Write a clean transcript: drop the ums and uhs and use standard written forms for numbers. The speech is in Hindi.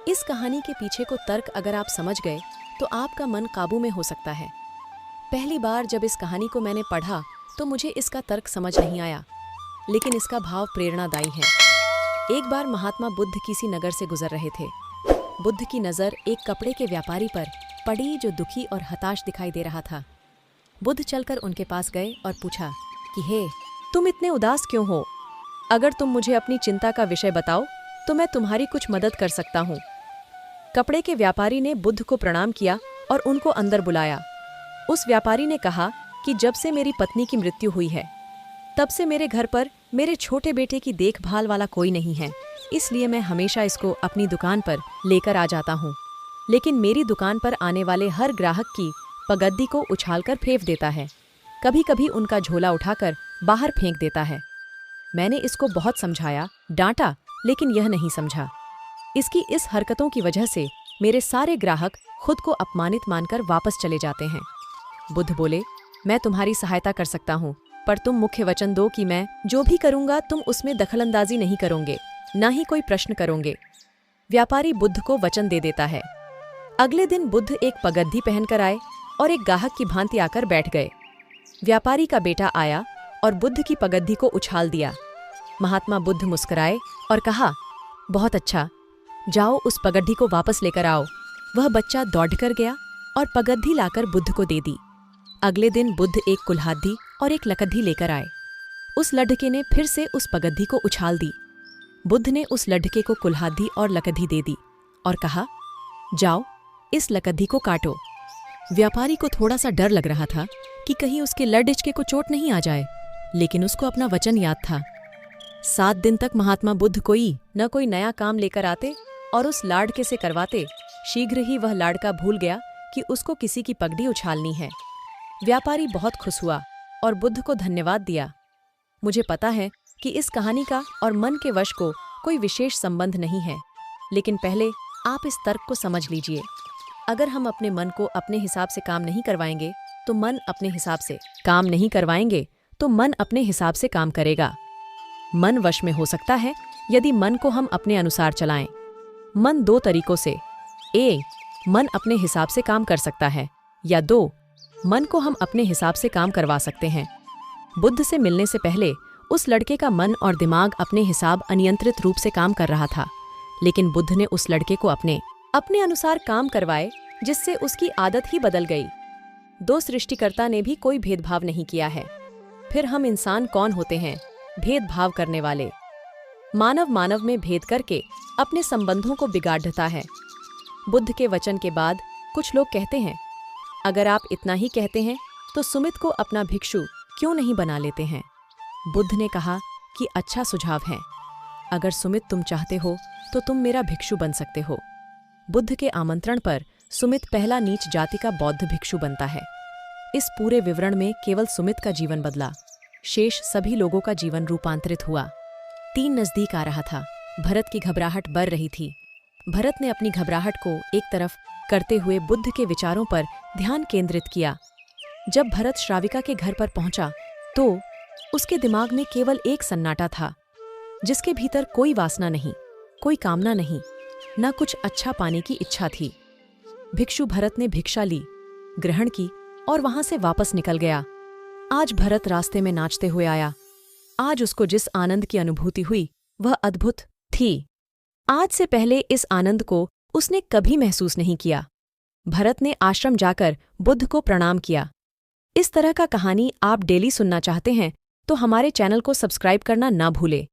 इस कहानी के पीछे को तर्क अगर आप समझ गए तो आपका मन काबू में हो सकता है। पहली बार जब इस कहानी को मैंने पढ़ा तो मुझे इसका तर्क समझ नहीं आया, लेकिन इसका भाव प्रेरणादायी है। एक बार महात्मा बुद्ध किसी नगर से गुजर रहे थे। बुद्ध की नज़र एक कपड़े के व्यापारी पर पड़ी जो दुखी और हताश दिखाई दे रहा था। बुद्ध चलकर उनके पास गए और पूछा कि हे, तुम इतने उदास क्यों हो? अगर तुम मुझे अपनी चिंता का विषय बताओ तो मैं तुम्हारी कुछ मदद कर सकता हूँ। कपड़े के व्यापारी ने बुद्ध को प्रणाम किया और उनको अंदर बुलाया। उस व्यापारी ने कहा कि जब से मेरी पत्नी की मृत्यु हुई है तब से मेरे घर पर मेरे छोटे बेटे की देखभाल वाला कोई नहीं है, इसलिए मैं हमेशा इसको अपनी दुकान पर लेकर आ जाता हूँ। लेकिन मेरी दुकान पर आने वाले हर ग्राहक की पगड्डी को उछालकर फेंक देता है, कभी कभी उनका झोला उठाकर बाहर फेंक देता है। मैंने इसको बहुत समझाया, डांटा, लेकिन यह नहीं समझा। इसकी इस हरकतों की वजह से मेरे सारे ग्राहक खुद को अपमानित मानकर वापस चले जाते हैं। बुद्ध बोले, मैं तुम्हारी सहायता कर सकता हूँ, पर तुम मुख्य वचन दो कि मैं जो भी करूँगा तुम उसमें दखलंदाजी नहीं करोगे, ना ही कोई प्रश्न करोगे। व्यापारी बुद्ध को वचन दे देता है। अगले दिन बुद्ध एक पगड्डी पहनकर आए और एक ग्राहक की भांति आकर बैठ गए। व्यापारी का बेटा आया और बुद्ध की पगड्डी को उछाल दिया। महात्मा बुद्ध मुस्कुराए और कहा, बहुत अच्छा, जाओ उस पगड्डी को वापस लेकर आओ। वह बच्चा दौड़कर गया और पगड्डी लाकर बुद्ध को दे दी। अगले दिन बुद्ध एक कुल्हाड़ी और एक लकड़ी लेकर आए। उस लड़के ने फिर से उस पगड्डी को उछाल दी। बुद्ध ने उस लड़के को कुल्हाड़ी और लकड़ी दे दी और कहा, जाओ इस लकड़ी को काटो। व्यापारी को थोड़ा सा डर लग रहा था कि कहीं उसके लड़के को चोट नहीं आ जाए, लेकिन उसको अपना वचन याद था। 7 दिन तक महात्मा बुद्ध कोई न कोई नया काम लेकर आते और उस लाड़के से करवाते। शीघ्र ही वह लाड़का भूल गया कि उसको किसी की पगड़ी उछालनी है। व्यापारी बहुत खुश हुआ और बुद्ध को धन्यवाद दिया। मुझे पता है कि इस कहानी का और मन के वश को कोई विशेष संबंध नहीं है, लेकिन पहले आप इस तर्क को समझ लीजिए। अगर हम अपने मन को अपने हिसाब से काम नहीं करवाएंगे तो मन अपने हिसाब से काम नहीं करवाएंगे तो मन अपने हिसाब से काम करेगा। मन वश में हो सकता है यदि मन को हम अपने अनुसार चलाएं। मन 2 तरीकों से, ए, मन अपने हिसाब से काम कर सकता है, या 2, मन को हम अपने हिसाब से काम करवा सकते हैं। बुद्ध से मिलने से पहले उस लड़के का मन और दिमाग अपने हिसाब अनियंत्रित रूप से काम कर रहा था, लेकिन बुद्ध ने उस लड़के को अपने अनुसार काम करवाए, जिससे उसकी आदत ही बदल गई। 2 सृष्टिकर्ता ने भी कोई भेदभाव नहीं किया है। फिर हम इंसान कौन होते हैं? भेदभाव करने वाले। मानव में भेद करके अपने संबंधों को बिगाड़ता है। बुद्ध के वचन के बाद कुछ लोग कहते हैं, अगर आप इतना ही कहते हैं तो सुमित को अपना भिक्षु क्यों नहीं बना लेते हैं? बुद्ध ने कहा कि अच्छा सुझाव है। अगर सुमित तुम चाहते हो तो तुम मेरा भिक्षु बन सकते हो। बुद्ध के आमंत्रण पर सुमित पहला नीच जाति का बौद्ध भिक्षु बनता है। इस पूरे विवरण में केवल सुमित का जीवन बदला, शेष सभी लोगों का जीवन रूपांतरित हुआ। 3 नजदीक आ रहा था। भरत की घबराहट बढ़ रही थी। भरत ने अपनी घबराहट को एक तरफ करते हुए बुद्ध के विचारों पर ध्यान केंद्रित किया। जब भरत श्राविका के घर पर पहुंचा तो उसके दिमाग में केवल एक सन्नाटा था, जिसके भीतर कोई वासना नहीं, कोई कामना नहीं, न कुछ अच्छा पाने की इच्छा थी। भिक्षु भरत ने भिक्षा ली, ग्रहण की और वहां से वापस निकल गया। आज भरत रास्ते में नाचते हुए आया। आज उसको जिस आनंद की अनुभूति हुई वह अद्भुत थी। आज से पहले इस आनंद को उसने कभी महसूस नहीं किया। भरत ने आश्रम जाकर बुद्ध को प्रणाम किया। इस तरह का कहानी आप डेली सुनना चाहते हैं तो हमारे चैनल को सब्सक्राइब करना ना भूलें।